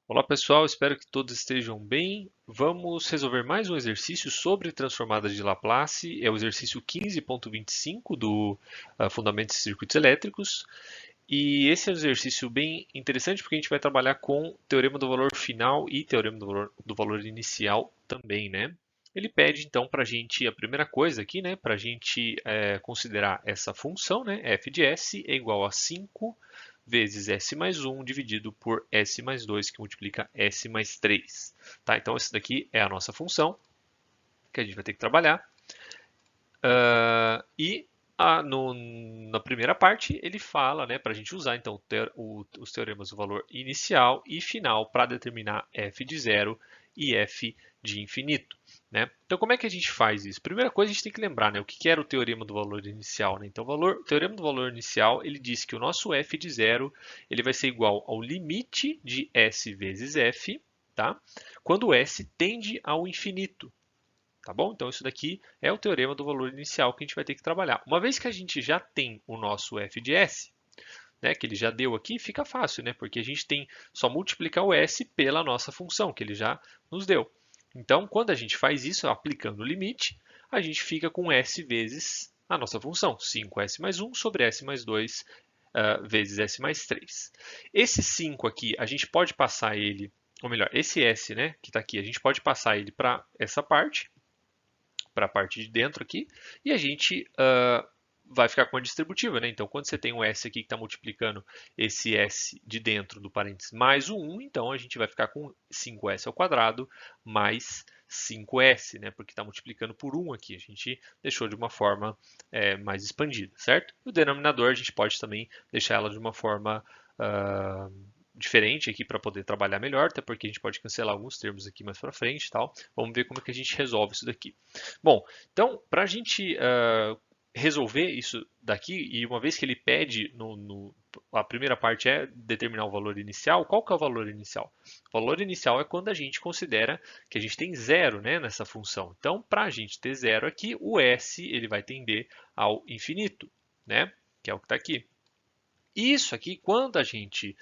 Olá pessoal, espero que todos estejam bem. Vamos resolver mais um exercício sobre transformadas de Laplace. É o exercício 15.25 do Fundamentos de Circuitos Elétricos. E esse é um exercício bem interessante porque a gente vai trabalhar com teorema do valor final e teorema do valor inicial também, né? Ele pede então para a gente, a primeira coisa aqui, né, para a gente considerar essa função, né, f de s é igual a 5 vezes s mais 1 dividido por s mais 2, que multiplica s mais 3. Tá? Então, essa daqui é a nossa função que a gente vai ter que trabalhar. E na primeira parte ele fala, né, para a gente usar então os teoremas do valor inicial e final para determinar f de zero e f de infinito. Né? Então, como é que a gente faz isso? Primeira coisa, a gente tem que lembrar, né, o que era o teorema do valor inicial. Né? Então, o teorema do valor inicial ele diz que o nosso f de zero ele vai ser igual ao limite de s vezes f, tá? Quando s tende ao infinito. Tá bom? Então, isso daqui é o teorema do valor inicial que a gente vai ter que trabalhar. Uma vez que a gente já tem o nosso f de s, né, que ele já deu aqui, fica fácil, né? Porque a gente tem só multiplicar o s pela nossa função, que ele já nos deu. Então, quando a gente faz isso, aplicando o limite, a gente fica com s vezes a nossa função, 5s mais 1 sobre s mais 2 vezes s mais 3. Esse 5 aqui, a gente pode passar ele, ou melhor, esse s, né, que está aqui, a gente pode passar ele para essa parte, para a parte de dentro aqui, e a gente vai ficar com a distributiva, né? Então, quando você tem um S aqui que está multiplicando esse S de dentro do parênteses mais o 1, então a gente vai ficar com 5S ao quadrado mais 5S, né? Porque está multiplicando por 1 aqui. A gente deixou de uma forma mais expandida, certo? E o denominador a gente pode também deixar ela de uma forma diferente aqui para poder trabalhar melhor, até porque a gente pode cancelar alguns termos aqui mais para frente e tal. Vamos ver como é que a gente resolve isso daqui. Bom, então, para a gente resolver isso daqui, e uma vez que ele pede, a primeira parte é determinar o valor inicial, qual que é o valor inicial? O valor inicial é quando a gente considera que a gente tem zero, né, nessa função. Então, para a gente ter zero aqui, o s ele vai tender ao infinito, né, que é o que está aqui. Isso aqui, quando a gente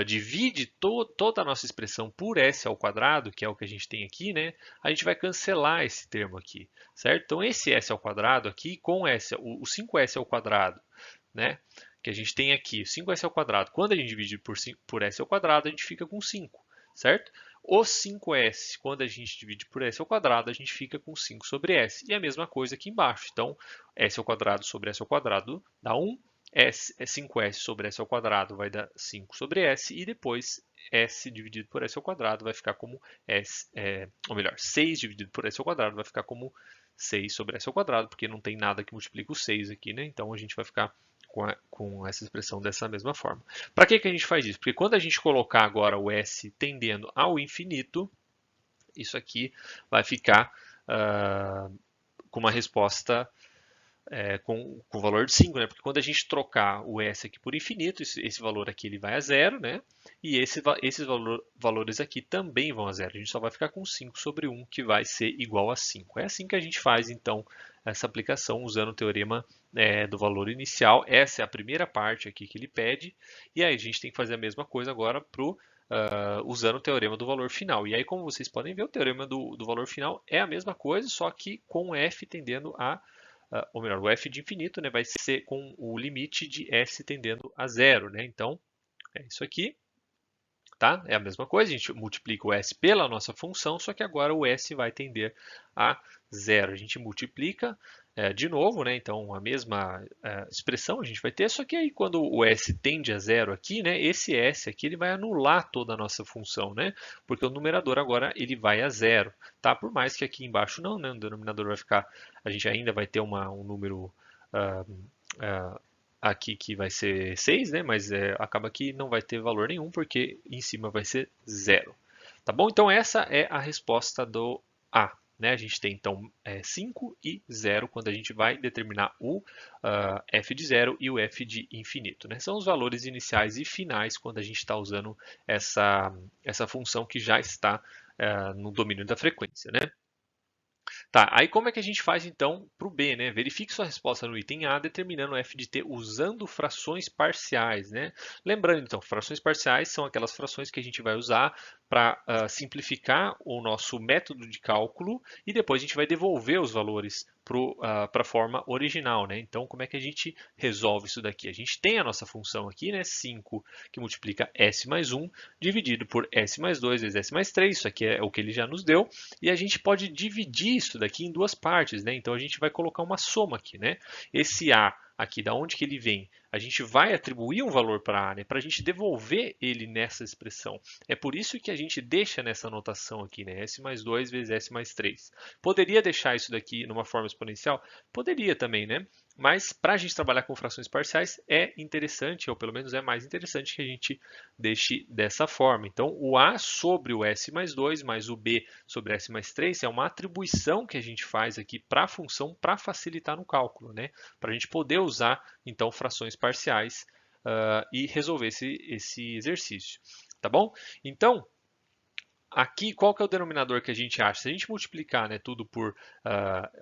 divide toda a nossa expressão por s ao quadrado, que é o que a gente tem aqui, né, a gente vai cancelar esse termo aqui, certo? Então, esse s ao quadrado aqui com s, o 5s ao quadrado, né, que a gente tem aqui, 5s ao quadrado, quando a gente divide por s ao quadrado, a gente fica com 5, certo? O 5s, quando a gente divide por s ao quadrado, a gente fica com 5 sobre s. E a mesma coisa aqui embaixo. Então, s ao quadrado sobre s ao quadrado dá 1. 5s sobre s ao quadrado vai dar 5 sobre s, e depois s dividido por s ao quadrado vai ficar como s, ou melhor, 6 dividido por s ao quadrado vai ficar como 6 sobre s ao quadrado, porque não tem nada que multiplique o 6 aqui, né? Então a gente vai ficar com essa expressão dessa mesma forma. Para que a gente faz isso? Porque quando a gente colocar agora o s tendendo ao infinito, isso aqui vai ficar com uma resposta com o valor de 5, né? Porque quando a gente trocar o S aqui por infinito, esse valor aqui ele vai a zero, né? E esses valores aqui também vão a zero. A gente só vai ficar com 5 sobre 1, que vai ser igual a 5. É assim que a gente faz, então, essa aplicação usando o teorema do valor inicial. Essa é a primeira parte aqui que ele pede. E aí a gente tem que fazer a mesma coisa agora para usando o teorema do valor final. E aí, como vocês podem ver, o teorema do valor final é a mesma coisa, só que com f tendendo a ou melhor, o f de infinito, né, vai ser com o limite de s tendendo a zero, né? Então, é isso aqui, tá? É a mesma coisa, a gente multiplica o s pela nossa função, só que agora o s vai tender a zero. A gente multiplica de novo, né? Então, a mesma expressão a gente vai ter, só que aí quando o s tende a zero aqui, né? Esse s aqui ele vai anular toda a nossa função, né? Porque o numerador agora ele vai a zero, tá? Por mais que aqui embaixo não, né? O denominador vai ficar, a gente ainda vai ter um número uh, uh, aqui que vai ser 6, né? Mas acaba que não vai ter valor nenhum, porque em cima vai ser zero. Tá bom? Então essa é a resposta do A. Né? A gente tem então 5 e 0 quando a gente vai determinar o f de zero e o f de infinito. Né? São os valores iniciais e finais quando a gente está usando essa função que já está no domínio da frequência. Né? Tá, aí como é que a gente faz então para o B, né? Verifique sua resposta no item A, determinando f de t usando frações parciais, né? Lembrando então, frações parciais são aquelas frações que a gente vai usar para simplificar o nosso método de cálculo e depois a gente vai devolver os valores para a forma original, né? Então, como é que a gente resolve isso daqui? A gente tem a nossa função aqui, né? 5 que multiplica s mais 1 dividido por s mais 2 vezes s mais 3, isso aqui é o que ele já nos deu, e a gente pode dividir isso daqui em duas partes, né? Então, a gente vai colocar uma soma aqui, né? Esse a aqui, da onde que ele vem, a gente vai atribuir um valor para a, né, para a gente devolver ele nessa expressão. É por isso que a gente deixa nessa notação aqui, né, s mais 2 vezes s mais 3. Poderia deixar isso daqui numa forma exponencial? Poderia também, né? Mas para a gente trabalhar com frações parciais é interessante, ou pelo menos é mais interessante que a gente deixe dessa forma. Então, o a sobre o s mais 2 mais o b sobre s mais 3 é uma atribuição que a gente faz aqui para a função para facilitar no cálculo, né? Para a gente poder usar, então, frações parciais e resolver esse exercício. Tá bom? Então, aqui, qual que é o denominador que a gente acha? Se a gente multiplicar, né, tudo por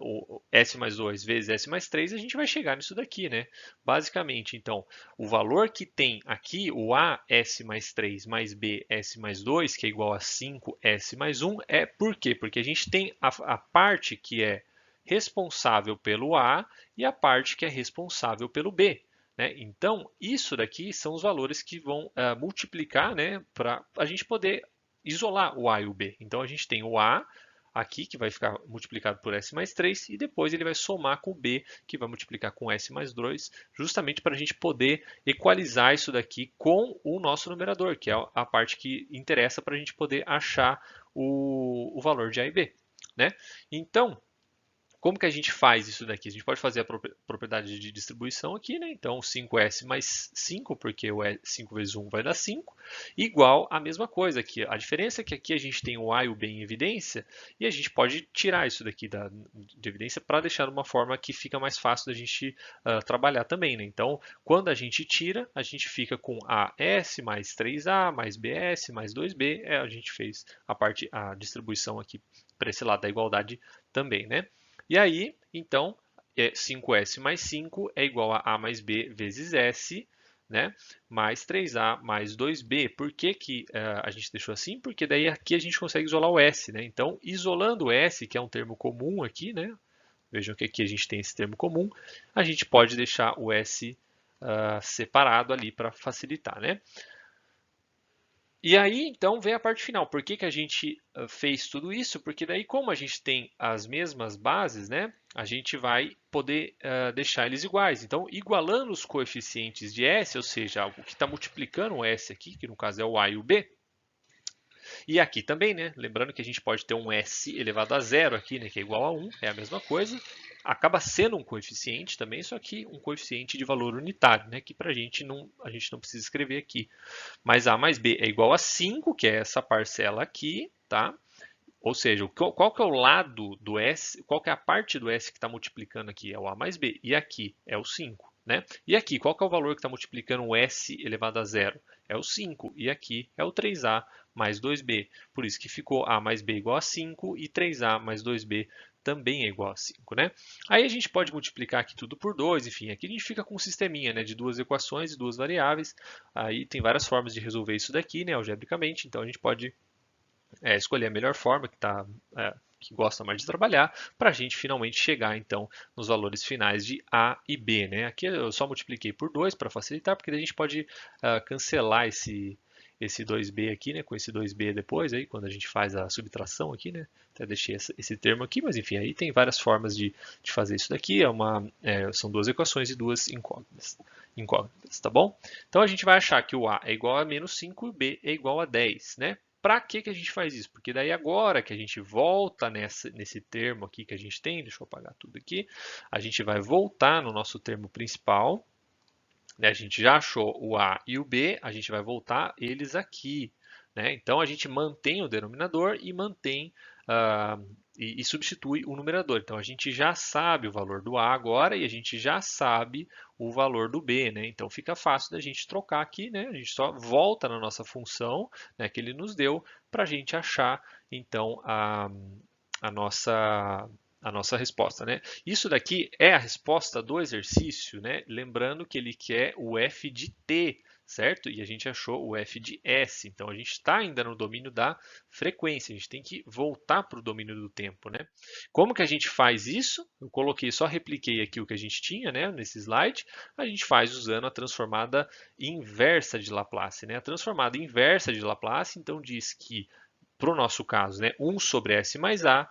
o s mais 2 vezes s mais 3, a gente vai chegar nisso daqui, né? Basicamente, então, o valor que tem aqui, o a s mais 3 mais b s mais 2, que é igual a 5s mais 1, é por quê? Porque a gente tem a parte que é responsável pelo a e a parte que é responsável pelo b. Né? Então, isso daqui são os valores que vão multiplicar, né, para a gente poder isolar o A e o B. Então a gente tem o A aqui, que vai ficar multiplicado por S mais 3, e depois ele vai somar com o B, que vai multiplicar com S mais 2, justamente para a gente poder equalizar isso daqui com o nosso numerador, que é a parte que interessa para a gente poder achar o valor de A e B. Né? Então, como que a gente faz isso daqui? A gente pode fazer a propriedade de distribuição aqui, né? Então, 5s mais 5, porque o 5 vezes 1 vai dar 5, igual a mesma coisa aqui. A diferença é que aqui a gente tem o a e o b em evidência, e a gente pode tirar isso daqui de evidência para deixar de uma forma que fica mais fácil da gente trabalhar também, né? Então, quando a gente tira, a gente fica com as mais 3a mais bs mais 2b. A gente fez a distribuição aqui para esse lado da igualdade também, né? E aí, então, 5s mais 5 é igual a mais b vezes s, né? Mais 3a mais 2b. Por que que a gente deixou assim? Porque daí aqui a gente consegue isolar o s, né? Então, isolando o s, que é um termo comum aqui, né? Vejam que aqui a gente tem esse termo comum, a gente pode deixar o s separado ali para facilitar, né? E aí, então, vem a parte final. Por que que a gente fez tudo isso? Porque daí, como a gente tem as mesmas bases, né, a gente vai poder deixar eles iguais. Então, igualando os coeficientes de S, ou seja, o que está multiplicando o S aqui, que no caso é o A e o B, e aqui também, né? Lembrando que a gente pode ter um S elevado a zero aqui, né? Que é igual a 1, é a mesma coisa. Acaba sendo um coeficiente também, só que um coeficiente de valor unitário, né? Que a gente não precisa escrever aqui. Mas A mais B é igual a 5, que é essa parcela aqui, tá? Ou seja, qual que é o lado do S, qual que é a parte do S que está multiplicando aqui? É o A mais B. E aqui é o 5. Né? E aqui, qual que é o valor que está multiplicando o S elevado a zero? É o 5. E aqui é o 3A mais 2B. Por isso que ficou A mais B igual a 5 e 3A mais 2B também é igual a 5. Né? Aí a gente pode multiplicar aqui tudo por 2, enfim, aqui a gente fica com um sisteminha, né, de duas equações e duas variáveis. Aí tem várias formas de resolver isso daqui, né, algebricamente, então a gente pode escolher a melhor forma que gosta mais de trabalhar, para a gente finalmente chegar então nos valores finais de A e B. Né? Aqui eu só multipliquei por 2 para facilitar, porque daí a gente pode cancelar esse 2b aqui, né, com esse 2b depois, aí, quando a gente faz a subtração aqui, né, até deixei esse termo aqui, mas enfim, aí tem várias formas de fazer isso daqui, são duas equações e duas incógnitas, tá bom? Então a gente vai achar que o a é igual a menos 5 e o b é igual a 10, né? Para que que a gente faz isso? Porque daí agora que a gente volta nesse termo aqui que a gente tem, deixa eu apagar tudo aqui, a gente vai voltar no nosso termo principal, né? A gente já achou o A e o B, a gente vai voltar eles aqui. Né? Então a gente mantém o denominador e mantém e substitui o numerador. Então a gente já sabe o valor do A agora e a gente já sabe o valor do B. Né? Então fica fácil da gente trocar aqui. Né? A gente só volta na nossa função, né, que ele nos deu para a gente achar então a nossa resposta, né? Isso daqui é a resposta do exercício, né? Lembrando que ele quer o f de t certo? E a gente achou o f de s. Então, a gente está ainda no domínio da frequência. A gente tem que voltar para o domínio do tempo, né? Como que a gente faz isso? Eu coloquei, só repliquei aqui o que a gente tinha, né, nesse slide. A gente faz usando a transformada inversa de Laplace, né? A transformada inversa de Laplace, então, diz que, para o nosso caso, né, 1 sobre s mais a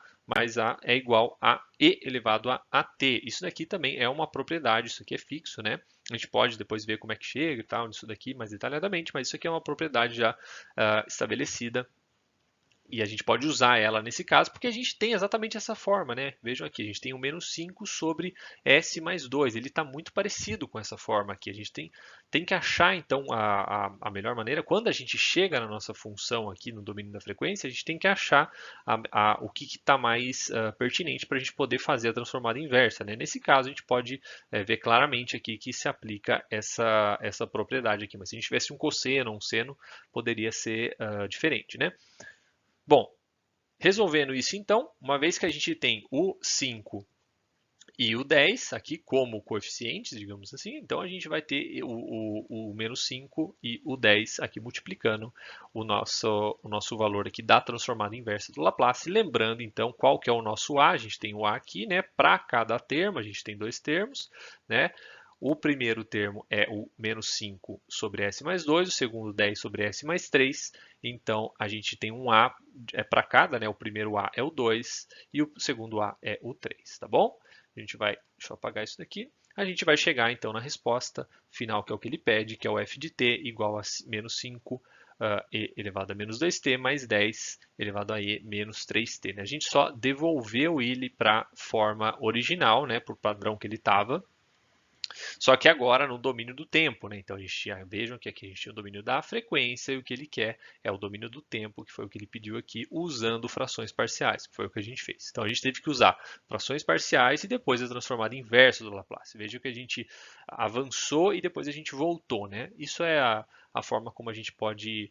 é igual a e elevado a at. Isso daqui também é uma propriedade, isso aqui é fixo, né? A gente pode depois ver como é que chega e tal, nisso daqui mais detalhadamente, mas isso aqui é uma propriedade já estabelecida e a gente pode usar ela nesse caso, porque a gente tem exatamente essa forma, né? Vejam aqui, a gente tem o menos 5 sobre S mais 2. Ele está muito parecido com essa forma aqui. A gente tem que achar, então, a melhor maneira. Quando a gente chega na nossa função aqui no domínio da frequência, a gente tem que achar o que está mais pertinente para a gente poder fazer a transformada inversa, né? Nesse caso, a gente pode ver claramente aqui que se aplica essa propriedade aqui. Mas se a gente tivesse um cosseno ou um seno, poderia ser diferente, né? Bom, resolvendo isso então, uma vez que a gente tem o 5 e o 10 aqui como coeficientes, digamos assim, então a gente vai ter o menos 5 e o 10 aqui multiplicando o nosso valor aqui da transformada inversa do Laplace. Lembrando então qual que é o nosso A, a gente tem o A aqui, né? Para cada termo, a gente tem dois termos, né? O primeiro termo é o menos 5 sobre S mais 2, o segundo 10 sobre S mais 3. Então, a gente tem um A para cada, né? O primeiro A é o 2 e o segundo A é o 3, tá bom? A gente vai, deixa eu apagar isso daqui. A gente vai chegar então na resposta final, que é o que ele pede, que é o f de t igual a menos 5 e elevado a menos 2t mais 10 elevado a e menos 3t. Né? A gente só devolveu ele para a forma original, né? Para o padrão que ele estava. Só que agora no domínio do tempo, né? Então a gente vejam que aqui a gente tinha o domínio da frequência e o que ele quer é o domínio do tempo, que foi o que ele pediu aqui, usando frações parciais, que foi o que a gente fez. Então a gente teve que usar frações parciais e depois a transformada inversa do Laplace. Vejam que a gente avançou e depois a gente voltou, né? Isso é a forma como a gente pode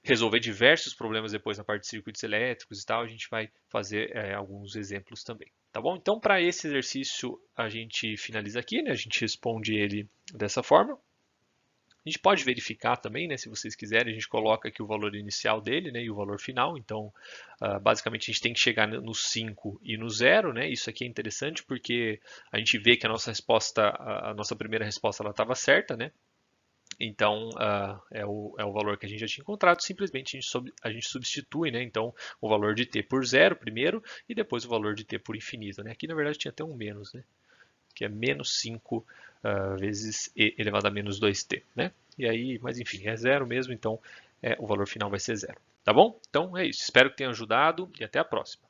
resolver diversos problemas depois na parte de circuitos elétricos e tal. A gente vai fazer alguns exemplos também. Tá bom? Então, para esse exercício, a gente finaliza aqui, né? A gente responde ele dessa forma. A gente pode verificar também, né? Se vocês quiserem, a gente coloca aqui o valor inicial dele, né? E o valor final. Então, basicamente, a gente tem que chegar no 5 e no 0, né? Isso aqui é interessante porque a gente vê que a nossa resposta, a nossa primeira resposta, ela estava certa, né? Então, é o valor que a gente já tinha encontrado, simplesmente a gente substitui, né? Então, o valor de t por zero primeiro e depois o valor de t por infinito, né? Aqui, na verdade, tinha até um menos, né? Que é menos 5 vezes e elevado a menos 2t, né? E aí, mas enfim, é zero mesmo, então o valor final vai ser zero. Tá bom? Então é isso. Espero que tenha ajudado e até a próxima.